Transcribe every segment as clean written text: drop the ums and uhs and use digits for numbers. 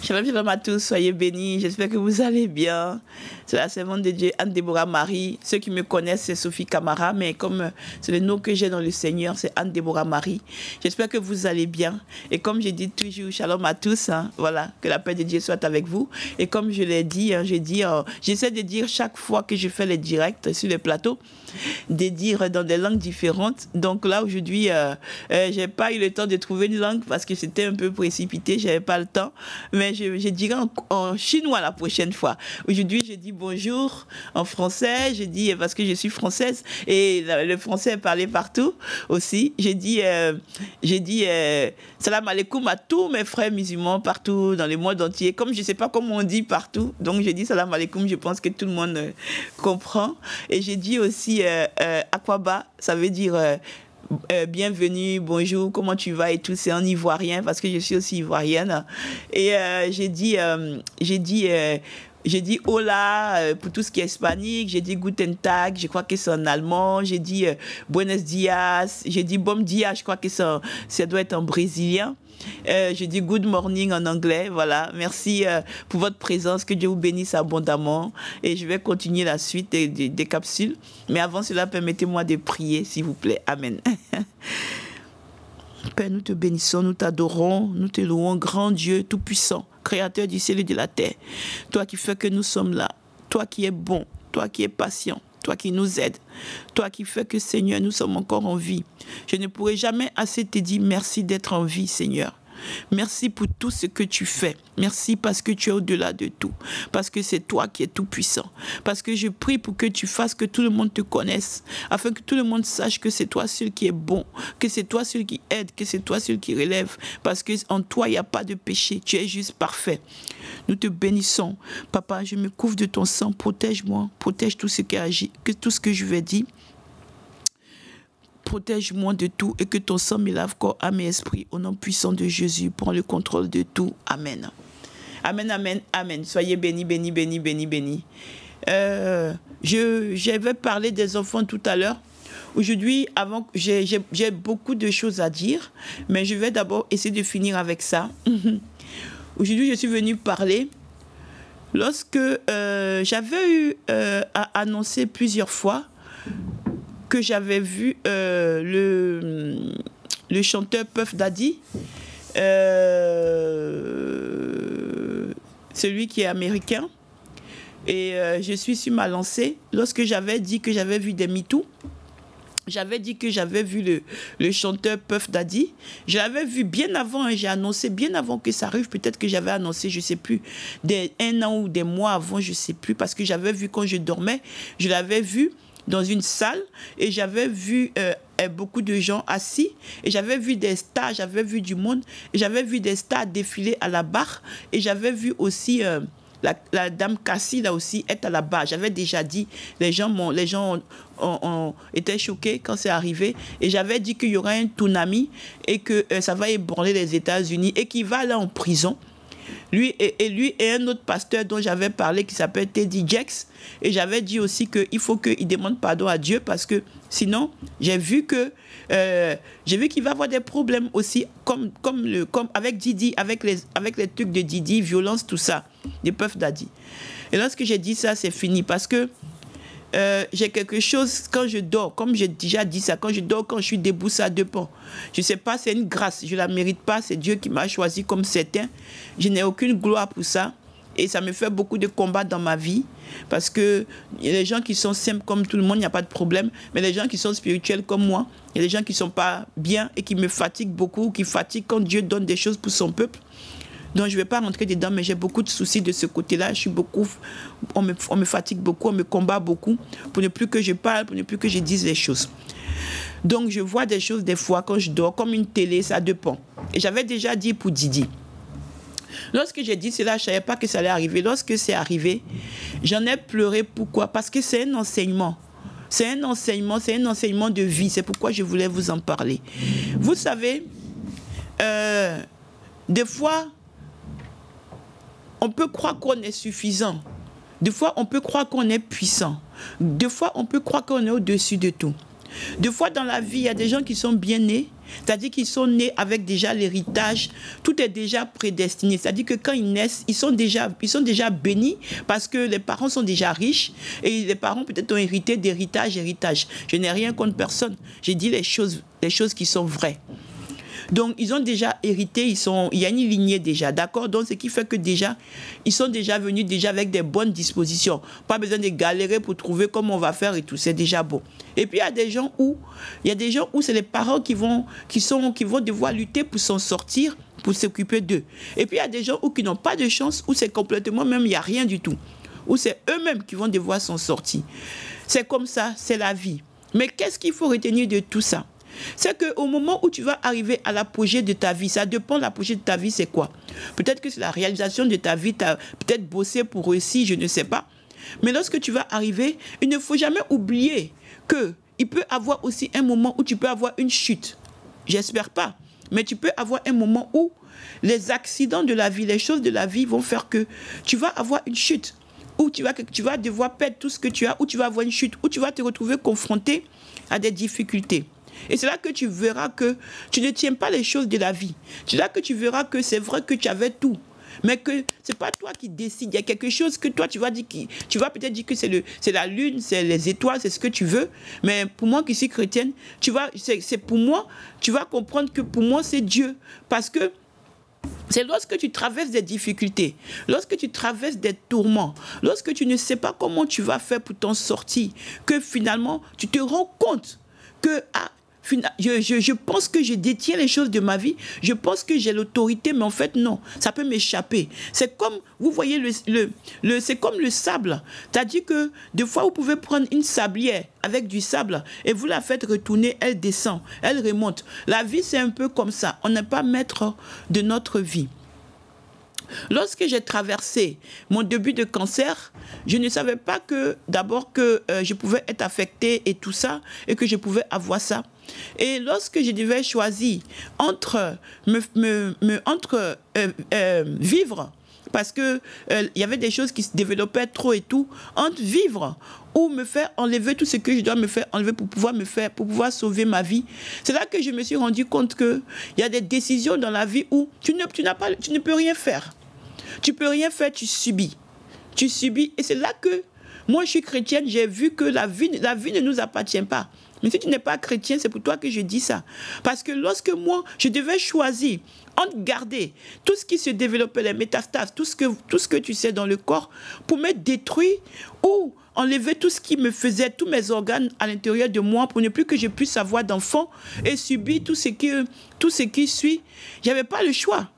Shalom à tous, soyez bénis, j'espère que vous allez bien. C'est la servante de Dieu, Anne-Déborah Marie. Ceux qui me connaissent, c'est Sophie Camara, mais comme c'est le nom que j'ai dans le Seigneur, c'est Anne-Déborah Marie. J'espère que vous allez bien. Et comme je dis toujours, shalom à tous, hein, voilà, que la paix de Dieu soit avec vous. Et comme je l'ai dit, hein, j'essaie de dire chaque fois que je fais les directs sur le plateau, de dire dans des langues différentes. Donc là, aujourd'hui, je n'ai pas eu le temps de trouver une langue parce que c'était un peu précipité, je n'avais pas le temps. Mais je dirai en chinois la prochaine fois. Aujourd'hui, je dis bonjour en français, je dis parce que je suis française et le français est parlé partout aussi. Je dis salam alaikum à tous mes frères musulmans partout dans le monde entier. Comme je ne sais pas comment on dit partout, donc je dis salam alaikum, je pense que tout le monde comprend. Et je dis aussi Akwaba, ça veut dire bienvenue, bonjour, comment tu vas et tout, c'est en ivoirien parce que je suis aussi ivoirienne. Et j'ai dit hola pour tout ce qui est hispanique, j'ai dit guten tag, je crois que c'est en allemand, j'ai dit buenos dias, j'ai dit bom dia, je crois que ça doit être en brésilien. Je dis good morning en anglais, voilà. Merci pour votre présence, que Dieu vous bénisse abondamment. Et je vais continuer la suite des capsules. Mais avant cela, permettez-moi de prier, s'il vous plaît. Amen. Père, nous te bénissons, nous t'adorons, nous te louons, grand Dieu tout-puissant, créateur du ciel et de la terre. Toi qui fais que nous sommes là, toi qui es bon, toi qui es patient, toi qui nous aides, toi qui fais que, Seigneur, nous sommes encore en vie. Je ne pourrai jamais assez te dire merci d'être en vie, Seigneur. Merci pour tout ce que tu fais. Merci parce que tu es au-delà de tout. Parce que c'est toi qui es tout puissant. Parce que je prie pour que tu fasses que tout le monde te connaisse. Afin que tout le monde sache que c'est toi celui qui est bon. Que c'est toi celui qui aide. Que c'est toi celui qui relève. Parce qu'en toi, il n'y a pas de péché. Tu es juste parfait. Nous te bénissons. Papa, je me couvre de ton sang. Protège-moi. Protège tout ce qui agit. Tout ce que je vais dire. Protège-moi de tout et que ton sang me lave corps, âme et esprit. Au nom puissant de Jésus, prends le contrôle de tout. Amen. Amen, amen, amen. Soyez bénis, bénis, bénis, bénis, bénis. J'avais parlé des enfants tout à l'heure. Aujourd'hui, j'ai beaucoup de choses à dire, mais je vais d'abord essayer de finir avec ça. Aujourd'hui, je suis venue parler. Lorsque j'avais eu à annoncer plusieurs fois que j'avais vu le chanteur Puff Daddy, celui qui est américain, et je suis sur ma lancée. Lorsque j'avais dit que j'avais vu des MeToo, j'avais dit que j'avais vu le chanteur Puff Daddy. Je l'avais vu bien avant, j'ai annoncé bien avant que ça arrive. Peut-être que j'avais annoncé, je ne sais plus, un an ou des mois avant, je ne sais plus, parce que j'avais vu quand je dormais, je l'avais vu dans une salle et j'avais vu beaucoup de gens assis et j'avais vu des stars, j'avais vu du monde et j'avais vu des stars défiler à la barre et j'avais vu aussi la dame Cassie là aussi être à la barre. J'avais déjà dit, les gens ont été choqués quand c'est arrivé et j'avais dit qu'il y aurait un tsunami et que ça va ébranler les États-Unis et qu'il va aller en prison. Lui et un autre pasteur dont j'avais parlé qui s'appelle Teddy Jakes. Et j'avais dit aussi qu'il faut qu'il demande pardon à Dieu parce que sinon, j'ai vu qu'il va avoir des problèmes aussi comme avec Didi, avec les trucs de Didi, violence, tout ça, des Puff Daddy. Et lorsque j'ai dit ça, c'est fini parce que j'ai quelque chose quand je dors, comme j'ai déjà dit ça, quand je dors, quand je suis debout, ça dépend. Je ne sais pas, c'est une grâce, je ne la mérite pas, c'est Dieu qui m'a choisi comme certains. Je n'ai aucune gloire pour ça et ça me fait beaucoup de combats dans ma vie parce que les gens qui sont simples comme tout le monde, il n'y a pas de problème, mais les gens qui sont spirituels comme moi, il y a des gens qui ne sont pas bien et qui me fatiguent beaucoup, qui fatiguent quand Dieu donne des choses pour son peuple. Donc, je ne vais pas rentrer dedans, mais j'ai beaucoup de soucis de ce côté-là. On me fatigue beaucoup, on me combat beaucoup pour ne plus que je parle, pour ne plus que je dise les choses. Donc, je vois des choses des fois quand je dors, comme une télé, ça dépend. Et j'avais déjà dit pour Didi. Lorsque j'ai dit cela, je ne savais pas que ça allait arriver. Lorsque c'est arrivé, j'en ai pleuré. Pourquoi? Parce que c'est un enseignement. C'est un enseignement de vie. C'est pourquoi je voulais vous en parler. Vous savez, des fois, on peut croire qu'on est suffisant. Des fois, on peut croire qu'on est puissant. Des fois, on peut croire qu'on est au-dessus de tout. Des fois, dans la vie, il y a des gens qui sont bien nés, c'est-à-dire qu'ils sont nés avec déjà l'héritage, tout est déjà prédestiné. C'est-à-dire que quand ils naissent, ils sont déjà bénis parce que les parents sont déjà riches et les parents peut-être ont hérité d'héritage. Je n'ai rien contre personne. J'ai dit les choses qui sont vraies. Donc, ils ont déjà hérité, il y a une lignée déjà, d'accord? Donc, ce qui fait que déjà, ils sont déjà venus déjà avec des bonnes dispositions. Pas besoin de galérer pour trouver comment on va faire et tout, c'est déjà bon. Et puis, il y a des gens où c'est les parents qui vont devoir lutter pour s'en sortir, pour s'occuper d'eux. Et puis, il y a des gens qui n'ont pas de chance, où c'est complètement même, il n'y a rien du tout. Où c'est eux-mêmes qui vont devoir s'en sortir. C'est comme ça, c'est la vie. Mais qu'est-ce qu'il faut retenir de tout ça? C'est qu'au moment où tu vas arriver à l'apogée de ta vie, ça dépend de l'apogée de ta vie, c'est quoi? Peut-être que c'est la réalisation de ta vie, tu as peut-être bossé pour réussir, je ne sais pas. Mais lorsque tu vas arriver, il ne faut jamais oublier qu'il peut avoir aussi un moment où tu peux avoir une chute. J'espère pas. Mais tu peux avoir un moment où les accidents de la vie, les choses de la vie vont faire que tu vas avoir une chute. Où tu vas devoir perdre tout ce que tu as, où tu vas avoir une chute, où tu vas te retrouver confronté à des difficultés. Et c'est là que tu verras que tu ne tiens pas les choses de la vie. C'est là que tu verras que c'est vrai que tu avais tout. Mais que ce n'est pas toi qui décides. Il y a quelque chose que toi, tu vas peut-être dire que c'est la lune, c'est les étoiles, c'est ce que tu veux. Mais pour moi qui suis chrétienne, pour moi, tu vas comprendre que pour moi, c'est Dieu. Parce que c'est lorsque tu traverses des difficultés, lorsque tu traverses des tourments, lorsque tu ne sais pas comment tu vas faire pour t'en sortir, que finalement, tu te rends compte que je pense que je détiens les choses de ma vie, je pense que j'ai l'autorité, mais en fait non, ça peut m'échapper. C'est comme, vous voyez, c'est comme le sable. C'est-à-dire que des fois, vous pouvez prendre une sablière avec du sable et vous la faites retourner, elle descend, elle remonte. La vie, c'est un peu comme ça. On n'est pas maître de notre vie. Lorsque j'ai traversé mon début de cancer, je ne savais pas que d'abord que je pouvais être affectée et tout ça, et que je pouvais avoir ça. Et lorsque je devais choisir entre vivre, parce que y avait des choses qui se développaient trop et tout, entre vivre ou me faire enlever tout ce que je dois me faire enlever pour pouvoir sauver ma vie. C'est là que je me suis rendu compte que il y a des décisions dans la vie où tu ne peux rien faire. Tu peux rien faire, tu subis. Tu subis. Et c'est là que moi, je suis chrétienne, j'ai vu que la vie ne nous appartient pas. Mais si tu n'es pas chrétien, c'est pour toi que je dis ça. Parce que lorsque moi, je devais choisir entre garder tout ce qui se développait, les métastases, tout ce que tu sais dans le corps, pour me détruire ou enlever tout ce qui me faisait, tous mes organes à l'intérieur de moi, pour ne plus que je puisse avoir d'enfants et subir tout ce qui suit, j'avais pas le choix.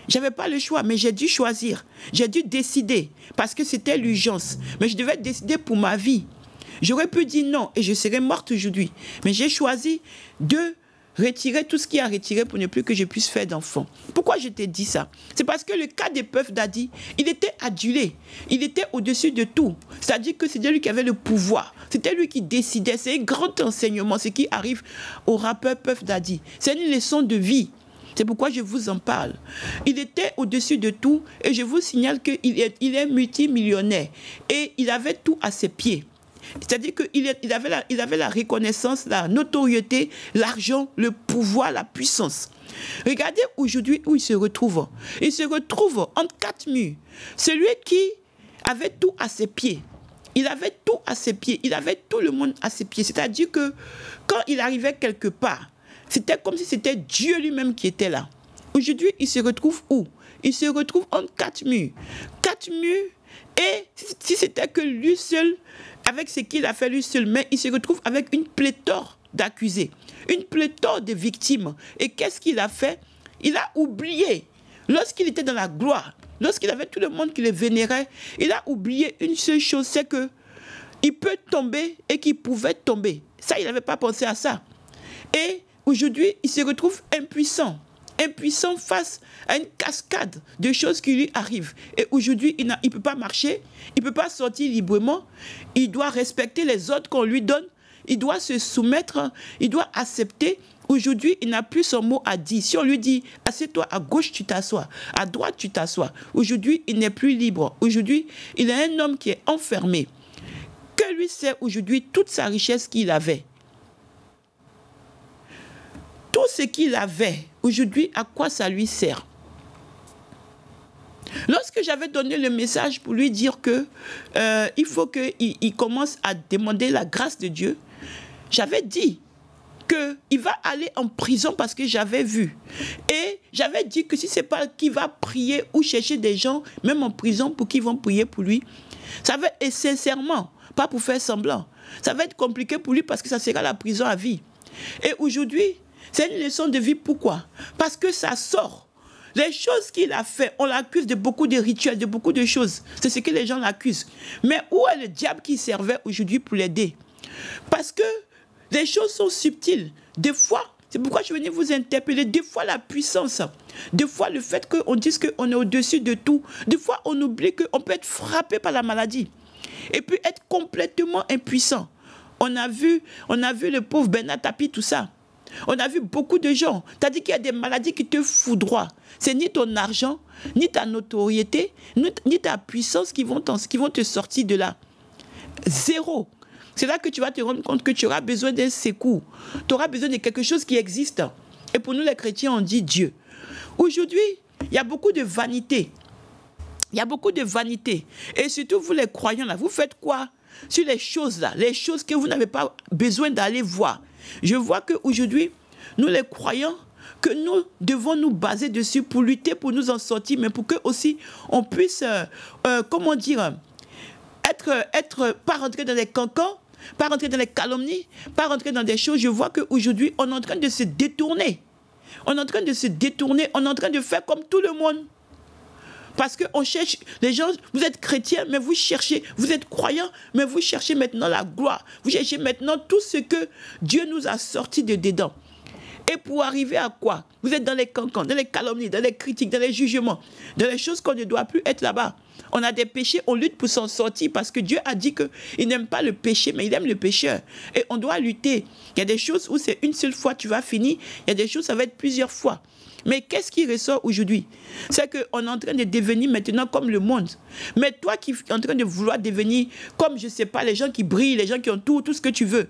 J'avais pas le choix, mais j'ai dû choisir. J'ai dû décider, parce que c'était l'urgence. Mais je devais décider pour ma vie. J'aurais pu dire non, et je serais morte aujourd'hui. Mais j'ai choisi de retirer tout ce qui a retiré pour ne plus que je puisse faire d'enfants. Pourquoi je t'ai dit ça? C'est parce que le cas des Puff Daddy, il était adulé. Il était au-dessus de tout. C'est-à-dire que c'était lui qui avait le pouvoir. C'était lui qui décidait. C'est un grand enseignement, ce qui arrive au rappeur Puff Daddy. C'est une leçon de vie. C'est pourquoi je vous en parle. Il était au-dessus de tout et je vous signale qu'il est multimillionnaire. Et il avait tout à ses pieds. C'est-à-dire qu'il avait la reconnaissance, la notoriété, l'argent, le pouvoir, la puissance. Regardez aujourd'hui où il se retrouve. Il se retrouve entre 4 murs. Celui qui avait tout à ses pieds. Il avait tout à ses pieds. Il avait tout le monde à ses pieds. C'est-à-dire que quand il arrivait quelque part, c'était comme si c'était Dieu lui-même qui était là. Aujourd'hui, il se retrouve où? Il se retrouve entre 4 murs. 4 murs, et si c'était que lui seul, avec ce qu'il a fait lui seul, mais il se retrouve avec une pléthore d'accusés, une pléthore de victimes. Et qu'est-ce qu'il a fait? Il a oublié, lorsqu'il était dans la gloire, lorsqu'il avait tout le monde qui le vénérait, il a oublié une seule chose, c'est que il peut tomber et qu'il pouvait tomber. Ça, il n'avait pas pensé à ça. Et aujourd'hui, il se retrouve impuissant face à une cascade de choses qui lui arrivent. Et aujourd'hui, il ne peut pas marcher, il ne peut pas sortir librement, il doit respecter les ordres qu'on lui donne, il doit se soumettre, il doit accepter. Aujourd'hui, il n'a plus son mot à dire. Si on lui dit, assieds-toi à gauche, tu t'assois, à droite, tu t'assois. Aujourd'hui, il n'est plus libre. Aujourd'hui, il est un homme qui est enfermé. Que lui sert aujourd'hui toute sa richesse qu'il avait? ce qu'il avait, aujourd'hui, à quoi ça lui sert? Lorsque j'avais donné le message pour lui dire que il faut qu'il commence à demander la grâce de Dieu, j'avais dit qu'il va aller en prison parce que j'avais vu. Et j'avais dit que si ce n'est pas qu'il va prier ou chercher des gens, même en prison, pour qu'ils vont prier pour lui, ça va être sincèrement, pas pour faire semblant. Ça va être compliqué pour lui parce que ça sera la prison à vie. Et aujourd'hui, c'est une leçon de vie. Pourquoi? Parce que ça sort. Les choses qu'il a fait, on l'accuse de beaucoup de rituels, de beaucoup de choses. C'est ce que les gens l'accusent. Mais où est le diable qui servait aujourd'hui pour l'aider? Parce que les choses sont subtiles. Des fois, c'est pourquoi je venais vous interpeller. Des fois, la puissance. Des fois, le fait qu'on dise qu'on est au-dessus de tout. Des fois, on oublie qu'on peut être frappé par la maladie. Et puis être complètement impuissant. On a vu le pauvre Bernard Tapie, tout ça. On a vu beaucoup de gens. C'est-à-dire qu'il y a des maladies qui te foudroient. C'est ni ton argent, ni ta notoriété, ni ta puissance qui vont te sortir de là. Zéro. C'est là que tu vas te rendre compte que tu auras besoin d'un secours. Tu auras besoin de quelque chose qui existe. Et pour nous les chrétiens, on dit Dieu. Aujourd'hui, il y a beaucoup de vanité. Il y a beaucoup de vanité. Et surtout, vous les croyants, là, vous faites quoi sur les choses là, les choses que vous n'avez pas besoin d'aller voir. Je vois qu'aujourd'hui, nous les croyants, que nous devons nous baser dessus pour lutter, pour nous en sortir, mais pour que aussi on puisse, comment dire, pas rentrer dans les cancans, pas rentrer dans les calomnies, pas rentrer dans des choses. Je vois qu'aujourd'hui, on est en train de se détourner. On est en train de se détourner, on est en train de faire comme tout le monde. Parce qu'on cherche, les gens, vous êtes chrétiens, mais vous cherchez, vous êtes croyants, mais vous cherchez maintenant la gloire. Vous cherchez maintenant tout ce que Dieu nous a sorti de dedans. Et pour arriver à quoi? Vous êtes dans les cancans, dans les calomnies, dans les critiques, dans les jugements, dans les choses qu'on ne doit plus être là-bas. On a des péchés, on lutte pour s'en sortir parce que Dieu a dit qu'il n'aime pas le péché, mais il aime le pécheur. Et on doit lutter. Il y a des choses où c'est une seule fois, tu vas finir. Il y a des choses, ça va être plusieurs fois. Mais qu'est-ce qui ressort aujourd'hui? C'est qu'on est en train de devenir maintenant comme le monde. Mais toi qui es en train de vouloir devenir comme, je ne sais pas, les gens qui brillent, les gens qui ont tout ce que tu veux.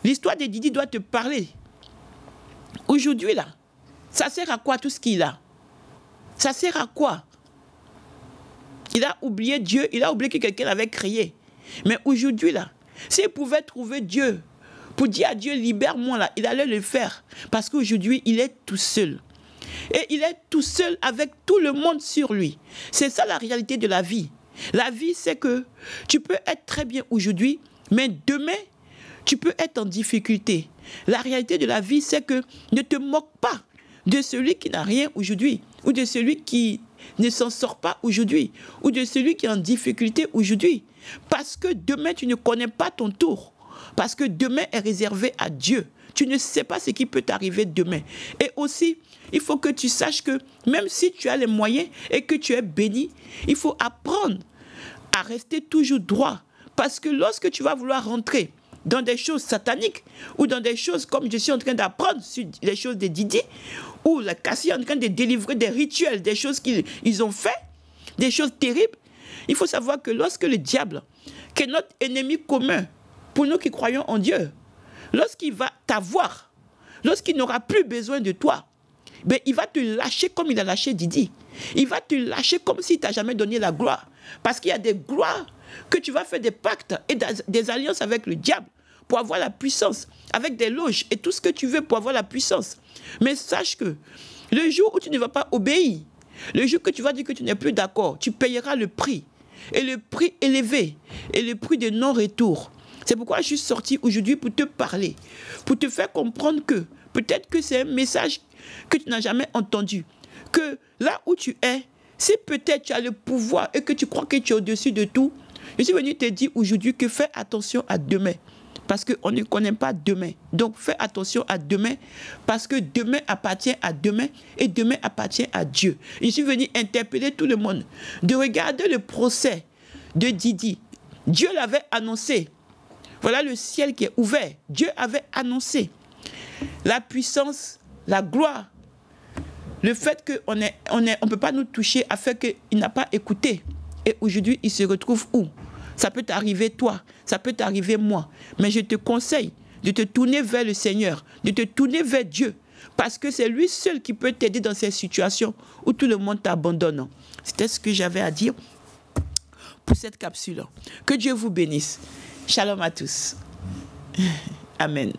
L'histoire de Didi doit te parler. Aujourd'hui, là, ça sert à quoi tout ce qu'il a? Ça sert à quoi? Il a oublié Dieu, il a oublié que quelqu'un l'avait créé. Mais aujourd'hui, là, s'il pouvait trouver Dieu, pour dire à Dieu, libère-moi là, il allait le faire. Parce qu'aujourd'hui, il est tout seul. Et il est tout seul avec tout le monde sur lui. C'est ça la réalité de la vie. La vie, c'est que tu peux être très bien aujourd'hui, mais demain, tu peux être en difficulté. La réalité de la vie, c'est que ne te moque pas de celui qui n'a rien aujourd'hui, ou de celui qui ne s'en sort pas aujourd'hui, ou de celui qui est en difficulté aujourd'hui. Parce que demain, tu ne connais pas ton tour. Parce que demain est réservé à Dieu. Tu ne sais pas ce qui peut t'arriver demain. Et aussi, il faut que tu saches que même si tu as les moyens et que tu es béni, il faut apprendre à rester toujours droit. Parce que lorsque tu vas vouloir rentrer dans des choses sataniques ou dans des choses comme je suis en train d'apprendre sur les choses de Didi, ou la Cassie est en train de délivrer des rituels, des choses qu'ils ont fait, des choses terribles, il faut savoir que lorsque le diable, qui est notre ennemi commun, pour nous qui croyons en Dieu, lorsqu'il va t'avoir, lorsqu'il n'aura plus besoin de toi, ben, il va te lâcher comme il a lâché Didi. Il va te lâcher comme s'il ne t'a jamais donné la gloire. Parce qu'il y a des gloires que tu vas faire des pactes et des alliances avec le diable pour avoir la puissance, avec des loges et tout ce que tu veux pour avoir la puissance. Mais sache que le jour où tu ne vas pas obéir, le jour que tu vas dire que tu n'es plus d'accord, tu payeras le prix. Et le prix élevé, et le prix de non-retour. C'est pourquoi je suis sorti aujourd'hui pour te parler, pour te faire comprendre que peut-être que c'est un message que tu n'as jamais entendu. Que là où tu es, si peut-être tu as le pouvoir et que tu crois que tu es au-dessus de tout, je suis venu te dire aujourd'hui que fais attention à demain. Parce qu'on ne connaît pas demain. Donc fais attention à demain, parce que demain appartient à demain et demain appartient à Dieu. Je suis venu interpeller tout le monde de regarder le procès de Didi. Dieu l'avait annoncé. Voilà le ciel qui est ouvert. Dieu avait annoncé la puissance, la gloire, le fait qu'on ne peut pas nous toucher a fait qu'il n'a pas écouté. Et aujourd'hui, il se retrouve où? Ça peut t'arriver toi, ça peut t'arriver moi. Mais je te conseille de te tourner vers le Seigneur, de te tourner vers Dieu, Parce que c'est lui seul qui peut t'aider dans ces situations où tout le monde t'abandonne. C'était ce que j'avais à dire pour cette capsule. Que Dieu vous bénisse. Shalom à tous. Amen.